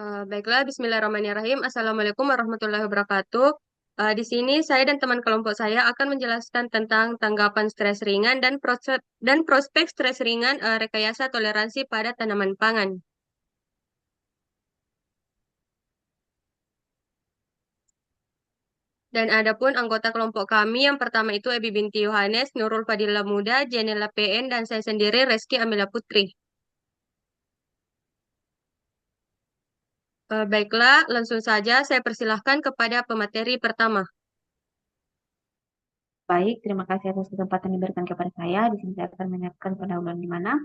Baiklah, Bismillahirrahmanirrahim. Assalamualaikum warahmatullahi wabarakatuh. Di sini saya dan teman kelompok saya akan menjelaskan tentang tanggapan stres ringan dan prospek stres ringan rekayasa toleransi pada tanaman pangan. Dan adapun anggota kelompok kami yang pertama itu Ebi binti Yohanes, Nurul Fadila Muda, Janela PN, dan saya sendiri Reski Amila Putri. Baiklah, langsung saja saya persilahkan kepada pemateri pertama. Baik, terima kasih atas kesempatan yang diberikan kepada saya. Di sini saya akan menyiapkan pendahuluan di mana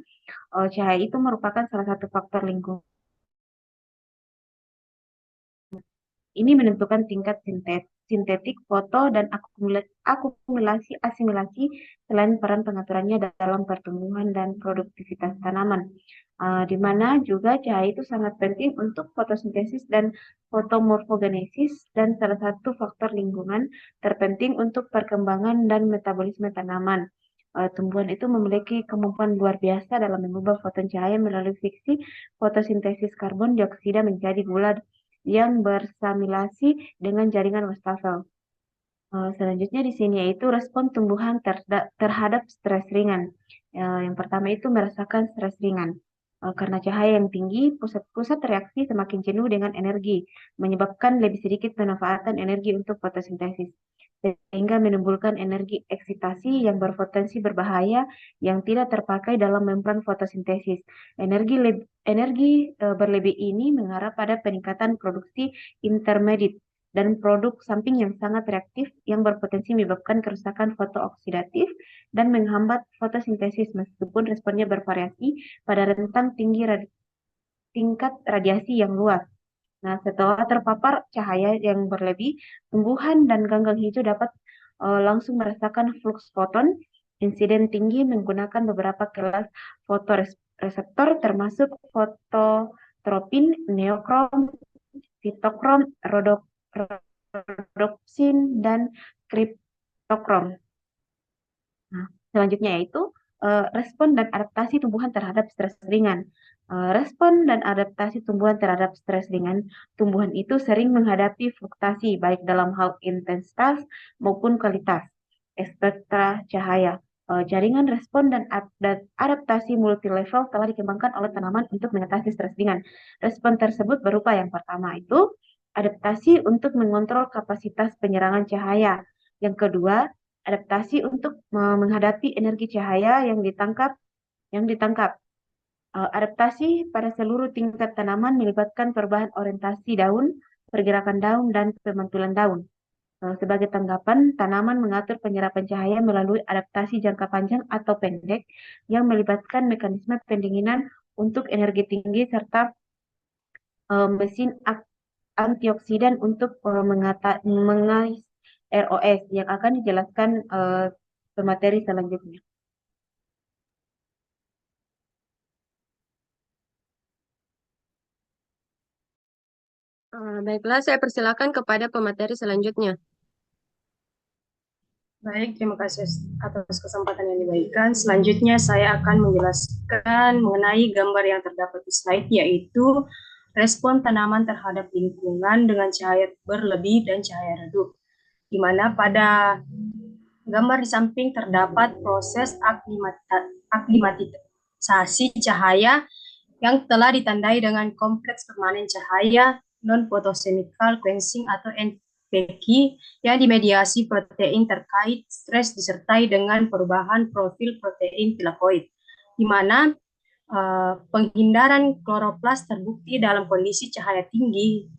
cahaya itu merupakan salah satu faktor lingkungan. Ini menentukan tingkat sintetik, foto, dan akumulasi asimilasi selain peran pengaturannya dalam pertumbuhan dan produktivitas tanaman. Di mana juga cahaya itu sangat penting untuk fotosintesis dan fotomorfogenesis dan salah satu faktor lingkungan terpenting untuk perkembangan dan metabolisme tanaman. Tumbuhan itu memiliki kemampuan luar biasa dalam mengubah foton cahaya melalui fiksi fotosintesis karbon dioksida menjadi gula yang bersamilasi dengan jaringan wastafel. Selanjutnya di sini yaitu respon tumbuhan terhadap stres ringan. Yang pertama itu merasakan stres ringan. Karena cahaya yang tinggi, pusat reaksi semakin jenuh dengan energi, menyebabkan lebih sedikit pemanfaatan energi untuk fotosintesis, sehingga menimbulkan energi eksitasi yang berpotensi berbahaya yang tidak terpakai dalam membran fotosintesis. Energi berlebih ini mengarah pada peningkatan produksi intermediate dan produk samping yang sangat reaktif yang berpotensi menyebabkan kerusakan fotooksidatif dan menghambat fotosintesis meskipun responnya bervariasi pada rentang tingkat radiasi yang luas. Nah, setelah terpapar cahaya yang berlebih, tumbuhan dan ganggang hijau dapat langsung merasakan flux foton insiden tinggi menggunakan beberapa kelas fotoreseptor termasuk fototropin, neokrom, fitokrom, rodopsin, dan kriptokrom. Nah, selanjutnya yaitu respon dan adaptasi tumbuhan terhadap stres ringan. Respon dan adaptasi tumbuhan terhadap stres ringan, tumbuhan itu sering menghadapi fluktuasi baik dalam hal intensitas maupun kualitas spektra cahaya. Jaringan respon dan adaptasi multilevel telah dikembangkan oleh tanaman untuk mengatasi stres ringan. Respon tersebut berupa yang pertama itu adaptasi untuk mengontrol kapasitas penyerangan cahaya. Yang kedua, adaptasi untuk menghadapi energi cahaya yang ditangkap. Adaptasi pada seluruh tingkat tanaman melibatkan perubahan orientasi daun, pergerakan daun, dan pemantulan daun. Sebagai tanggapan, tanaman mengatur penyerapan cahaya melalui adaptasi jangka panjang atau pendek yang melibatkan mekanisme pendinginan untuk energi tinggi serta mesin antioksidan untuk mengais ROS yang akan dijelaskan pemateri selanjutnya. Baiklah, saya persilakan kepada pemateri selanjutnya. Baik, terima kasih atas kesempatan yang diberikan. Selanjutnya saya akan menjelaskan mengenai gambar yang terdapat di slide, yaitu respon tanaman terhadap lingkungan dengan cahaya berlebih dan cahaya redup. Di mana pada gambar di samping terdapat proses aklimatisasi cahaya yang telah ditandai dengan kompleks permanen cahaya non-photochemical quenching atau NPQ yang dimediasi protein terkait stres disertai dengan perubahan profil protein tilakoid, di mana penghindaran kloroplas terbukti dalam kondisi cahaya tinggi,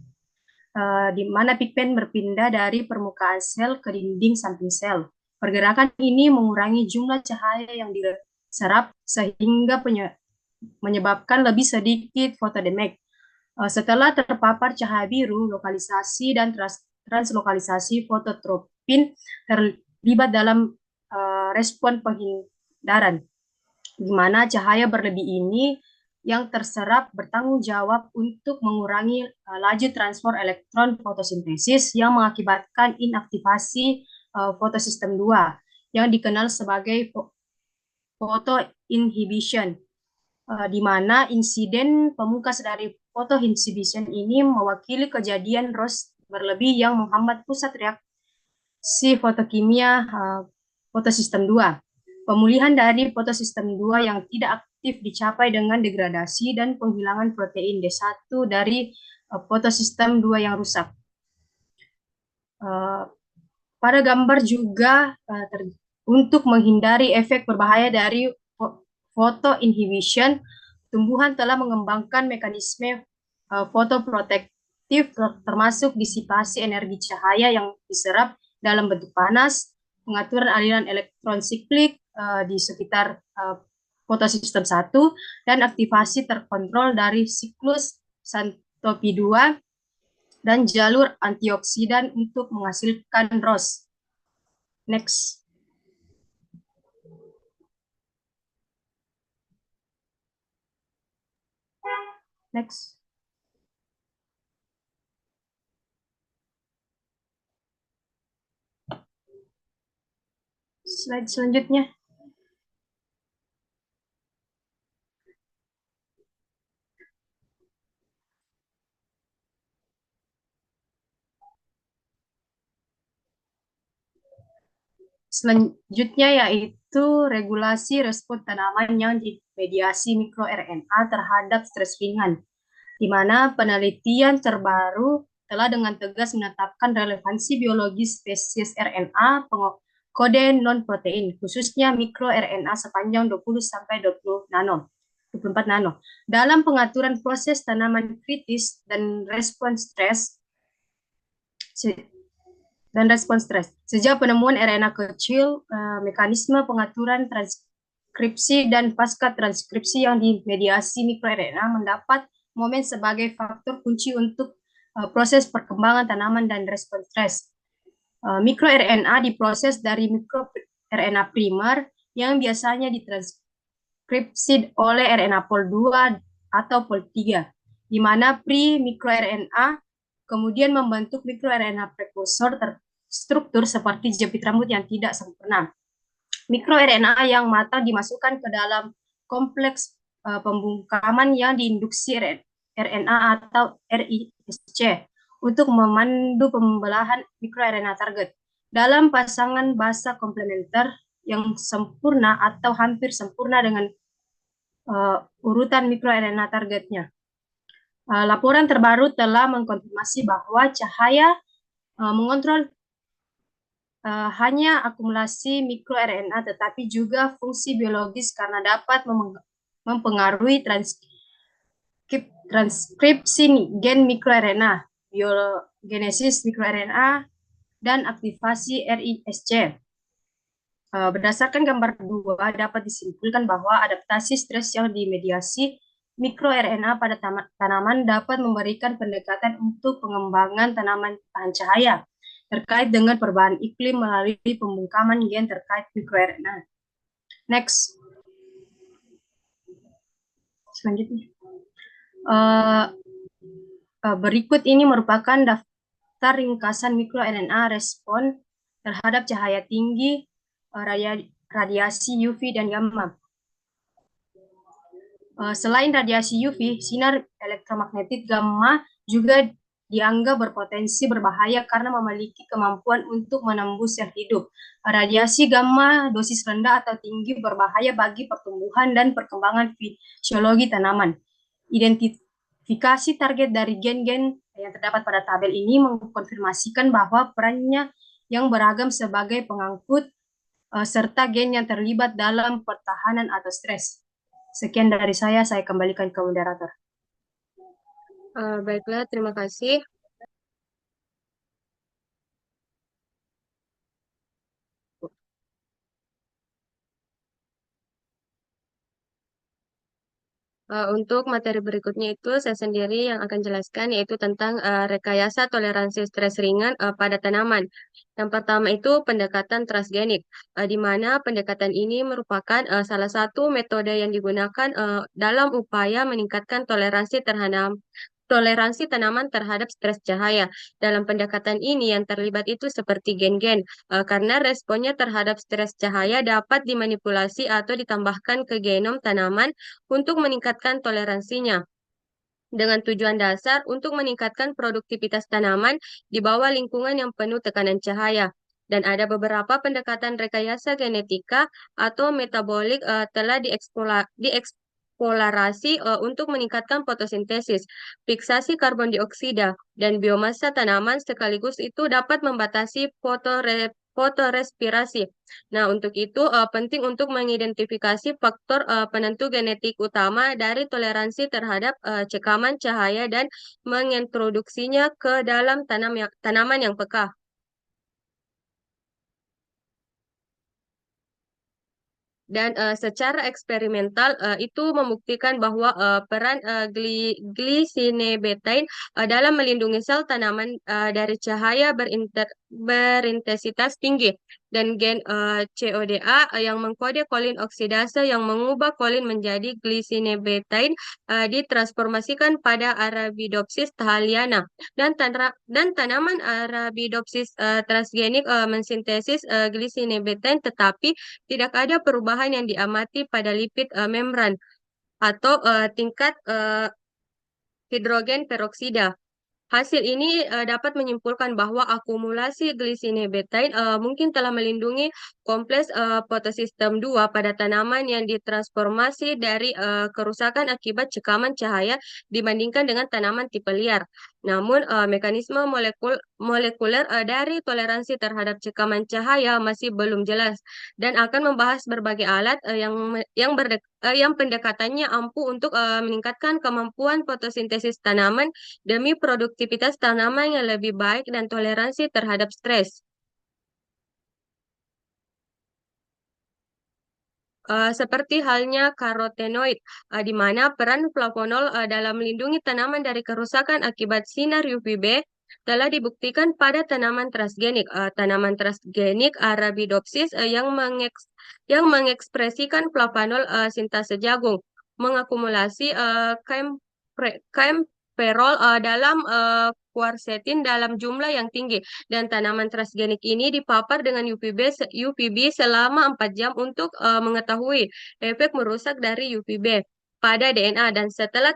di mana pigmen berpindah dari permukaan sel ke dinding samping sel. Pergerakan ini mengurangi jumlah cahaya yang diserap sehingga menyebabkan lebih sedikit fotodamage. Setelah terpapar cahaya biru, lokalisasi dan translokalisasi fototropin terlibat dalam respon penghindaran, di mana cahaya berlebih ini yang terserap bertanggung jawab untuk mengurangi laju transfer elektron fotosintesis yang mengakibatkan inaktivasi fotosistem 2 yang dikenal sebagai photoinhibition, di mana insiden pemungkas dari photoinhibition ini mewakili kejadian ROS berlebih yang menghambat pusat reaksi fotokimia fotosistem 2. Pemulihan dari fotosistem 2 yang tidak aktif dicapai dengan degradasi dan penghilangan protein D1 dari fotosistem 2 yang rusak. Pada gambar juga untuk menghindari efek berbahaya dari photoinhibition, tumbuhan telah mengembangkan mekanisme fotoprotektif termasuk disipasi energi cahaya yang diserap dalam bentuk panas, pengaturan aliran elektron siklik di sekitar fotosistem 1, dan aktivasi terkontrol dari siklus Santopi 2 dan jalur antioksidan untuk menghasilkan ROS. Next. Next. Slide selanjutnya. Selanjutnya yaitu regulasi respon tanaman yang dimediasi mikroRNA terhadap stres ringan, di mana penelitian terbaru telah dengan tegas menetapkan relevansi biologi spesies RNA kode non-protein, khususnya mikroRNA sepanjang 20-24 nano, dalam pengaturan proses tanaman kritis dan respon stres. Sejak penemuan RNA kecil, mekanisme pengaturan transkripsi dan pasca transkripsi yang dimediasi mikroRNA mendapat momen sebagai faktor kunci untuk proses perkembangan tanaman dan respon stres. MikroRNA diproses dari mikroRNA primer yang biasanya ditranskripsi oleh RNA pol 2 atau pol 3, di mana pre-mikroRNA kemudian membentuk mikroRNA prekursor terstruktur seperti jepit rambut yang tidak sempurna. MikroRNA yang matang dimasukkan ke dalam kompleks pembungkaman yang diinduksi RNA atau RISC untuk memandu pembelahan mikroRNA target dalam pasangan basa komplementer yang sempurna atau hampir sempurna dengan urutan mikroRNA targetnya. Laporan terbaru telah mengkonfirmasi bahwa cahaya mengontrol hanya akumulasi mikroRNA, tetapi juga fungsi biologis karena dapat mempengaruhi transkripsi gen mikroRNA, biogenesis mikroRNA, dan aktivasi RISC. Berdasarkan gambar 2, dapat disimpulkan bahwa adaptasi stres yang dimediasi mikroRNA pada tanaman dapat memberikan pendekatan untuk pengembangan tanaman tahan cahaya terkait dengan perubahan iklim melalui pembungkaman gen terkait mikroRNA. Next. Selanjutnya. Berikut ini merupakan daftar ringkasan mikroRNA respon terhadap cahaya tinggi, radiasi UV dan gamma. Selain radiasi UV, sinar elektromagnetik gamma juga dianggap berpotensi berbahaya karena memiliki kemampuan untuk menembus sel hidup. Radiasi gamma dosis rendah atau tinggi berbahaya bagi pertumbuhan dan perkembangan fisiologi tanaman. Identifikasi target dari gen-gen yang terdapat pada tabel ini mengkonfirmasikan bahwa perannya yang beragam sebagai pengangkut serta gen yang terlibat dalam pertahanan atau stres. Sekian dari saya kembalikan ke moderator. Baiklah, terima kasih. Untuk materi berikutnya itu saya sendiri yang akan jelaskan yaitu tentang rekayasa toleransi stres ringan pada tanaman. Yang pertama itu pendekatan transgenik, di mana pendekatan ini merupakan salah satu metode yang digunakan dalam upaya meningkatkan toleransi tanaman terhadap stres cahaya. Dalam pendekatan ini yang terlibat itu seperti gen-gen, karena responnya terhadap stres cahaya dapat dimanipulasi atau ditambahkan ke genom tanaman untuk meningkatkan toleransinya. dengan tujuan dasar untuk meningkatkan produktivitas tanaman di bawah lingkungan yang penuh tekanan cahaya. Dan ada beberapa pendekatan rekayasa genetika atau metabolik telah dieksplorasi untuk meningkatkan fotosintesis, fiksasi karbon dioksida, dan biomasa tanaman sekaligus itu dapat membatasi fotorespirasi. Nah, untuk itu penting untuk mengidentifikasi faktor penentu genetik utama dari toleransi terhadap cekaman cahaya dan mengintroduksinya ke dalam tanaman yang peka. Dan secara eksperimental itu membuktikan bahwa peran glycinebetain dalam melindungi sel tanaman dari cahaya berintensitas tinggi dan gen CODA yang mengkode kolin oksidase yang mengubah kolin menjadi glycinebetain ditransformasikan pada Arabidopsis thaliana dan tanaman Arabidopsis transgenik mensintesis glycinebetain tetapi tidak ada perubahan yang diamati pada lipid membran atau tingkat hidrogen peroksida. Hasil ini dapat menyimpulkan bahwa akumulasi glycinebetain mungkin telah melindungi kompleks fotosistem 2 pada tanaman yang ditransformasi dari kerusakan akibat cekaman cahaya dibandingkan dengan tanaman tipe liar. Namun, mekanisme molekuler dari toleransi terhadap cekaman cahaya masih belum jelas dan akan membahas berbagai alat yang pendekatannya ampuh untuk meningkatkan kemampuan fotosintesis tanaman demi produktivitas tanaman yang lebih baik dan toleransi terhadap stres. Seperti halnya karotenoid, di mana peran flavonol dalam melindungi tanaman dari kerusakan akibat sinar UVB telah dibuktikan pada tanaman transgenik. Tanaman transgenik Arabidopsis yang mengekspresikan flavonol sintase jagung, mengakumulasi camperol dalam quercetin dalam jumlah yang tinggi dan tanaman transgenik ini dipapar dengan UVB selama 4 jam untuk mengetahui efek merusak dari UVB pada DNA dan setelah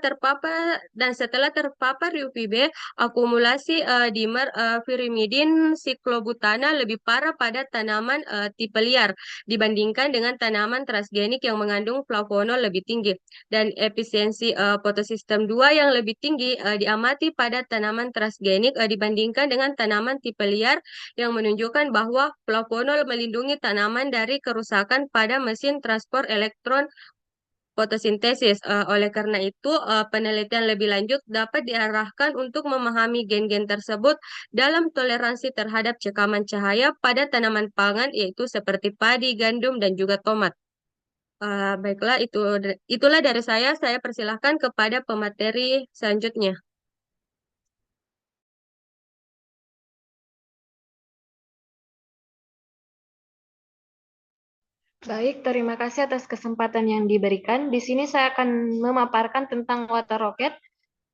terpapar UVB akumulasi dimer pirimidin siklobutana lebih parah pada tanaman tipe liar dibandingkan dengan tanaman transgenik yang mengandung flavonol lebih tinggi dan efisiensi fotosistem 2 yang lebih tinggi diamati pada tanaman transgenik dibandingkan dengan tanaman tipe liar yang menunjukkan bahwa flavonol melindungi tanaman dari kerusakan pada mesin transport elektron fotosintesis. Oleh karena itu, penelitian lebih lanjut dapat diarahkan untuk memahami gen-gen tersebut dalam toleransi terhadap cekaman cahaya pada tanaman pangan, yaitu seperti padi, gandum, dan juga tomat. Baiklah, itulah dari saya. Saya persilahkan kepada pemateri selanjutnya. Baik, terima kasih atas kesempatan yang diberikan. Di sini saya akan memaparkan tentang water rocket,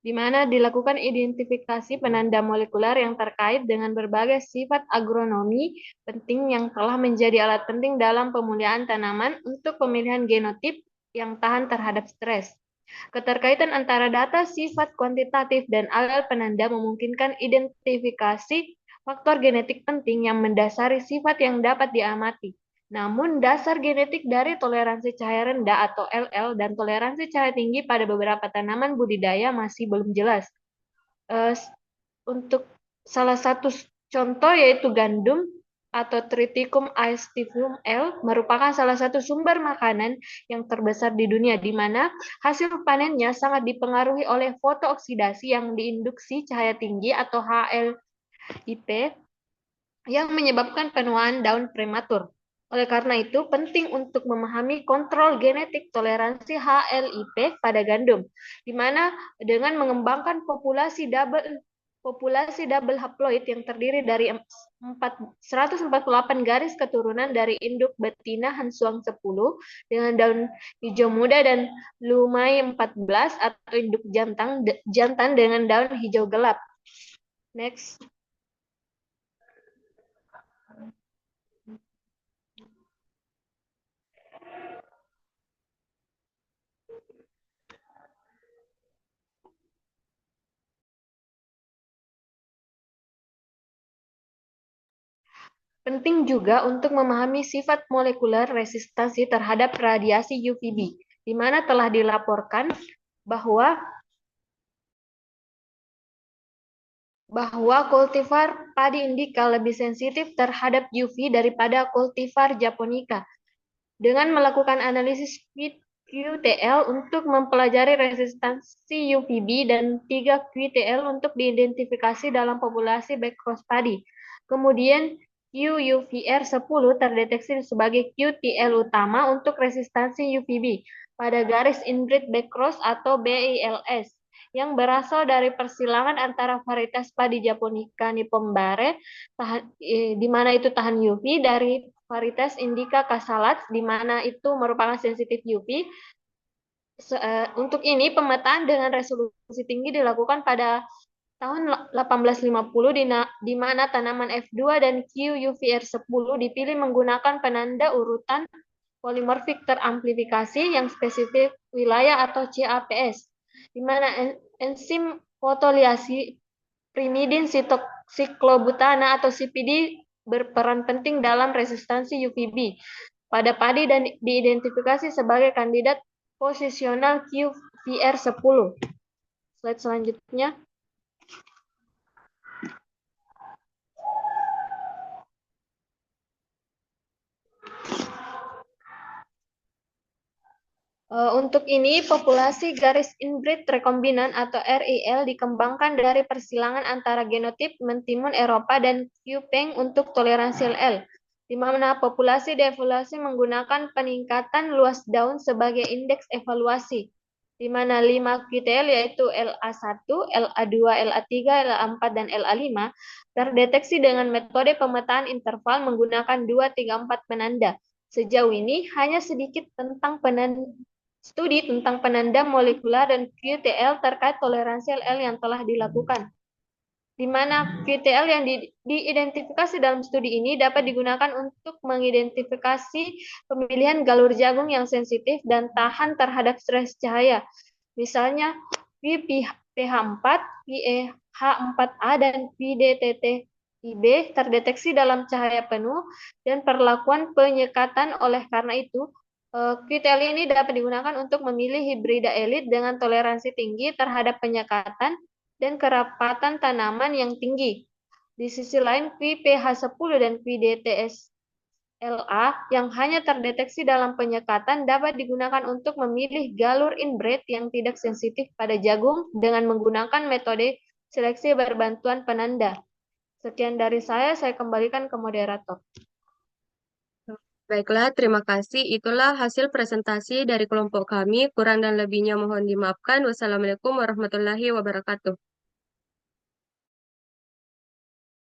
di mana dilakukan identifikasi penanda molekuler yang terkait dengan berbagai sifat agronomi penting yang telah menjadi alat penting dalam pemulihan tanaman untuk pemilihan genotip yang tahan terhadap stres. Keterkaitan antara data sifat kuantitatif dan alel penanda memungkinkan identifikasi faktor genetik penting yang mendasari sifat yang dapat diamati. Namun, dasar genetik dari toleransi cahaya rendah atau LL dan toleransi cahaya tinggi pada beberapa tanaman budidaya masih belum jelas. Untuk salah satu contoh yaitu gandum atau Triticum aestivum L merupakan salah satu sumber makanan yang terbesar di dunia, di mana hasil panennya sangat dipengaruhi oleh fotooksidasi yang diinduksi cahaya tinggi atau HLIP yang menyebabkan penuaan daun prematur. Oleh karena itu, penting untuk memahami kontrol genetik toleransi HLIP pada gandum, di mana dengan mengembangkan populasi double haploid yang terdiri dari 148 garis keturunan dari induk betina Hansuang 10 dengan daun hijau muda dan lumai 14 atau induk jantan dengan daun hijau gelap. Next. Penting juga untuk memahami sifat molekuler resistansi terhadap radiasi UVB, di mana telah dilaporkan bahwa kultivar padi indica lebih sensitif terhadap UV daripada kultivar japonica. Dengan melakukan analisis QTL untuk mempelajari resistansi UVB dan 3 QTL untuk diidentifikasi dalam populasi backcross padi. Kemudian QUVR10 terdeteksi sebagai QTL utama untuk resistansi UVB pada garis inbreed backcross atau BILS yang berasal dari persilangan antara varietas padi Japonica nipombare di mana itu tahan UV dari varietas Indica casalats di mana itu merupakan sensitif UV. Untuk ini pemetaan dengan resolusi tinggi dilakukan pada tahun 1850 di mana tanaman F2 dan QUVR10 dipilih menggunakan penanda urutan polimorfik teramplifikasi yang spesifik wilayah atau CAPS, di mana enzim fotoliasi primidin siklobutana atau CPD berperan penting dalam resistansi UVB pada padi dan diidentifikasi sebagai kandidat posisional QVR10. Slide selanjutnya. Untuk ini, populasi garis inbreed rekombinan atau RIL dikembangkan dari persilangan antara genotip mentimun Eropa dan Q-Peng untuk toleransi L, di mana populasi dievaluasi menggunakan peningkatan luas daun sebagai indeks evaluasi, di mana 5 QTL yaitu LA1, LA2, LA3, LA4, dan LA5 terdeteksi dengan metode pemetaan interval menggunakan 2, 3, 4 penanda. Sejauh ini, hanya sedikit studi tentang penanda molekular dan QTL terkait toleransi LL yang telah dilakukan, di mana QTL yang diidentifikasi dalam studi ini dapat digunakan untuk mengidentifikasi pemilihan galur jagung yang sensitif dan tahan terhadap stres cahaya. Misalnya PH4, PEH4A, dan PDTTIB terdeteksi dalam cahaya penuh dan perlakuan penyekatan. Oleh karena itu, QTL ini dapat digunakan untuk memilih hibrida elit dengan toleransi tinggi terhadap penyekatan dan kerapatan tanaman yang tinggi. Di sisi lain, QPH10 dan QDTSLA yang hanya terdeteksi dalam penyekatan dapat digunakan untuk memilih galur inbred yang tidak sensitif pada jagung dengan menggunakan metode seleksi berbantuan penanda. Sekian dari saya kembalikan ke moderator. Baiklah, terima kasih. Itulah hasil presentasi dari kelompok kami. Kurang dan lebihnya mohon dimaafkan. Wassalamualaikum warahmatullahi wabarakatuh.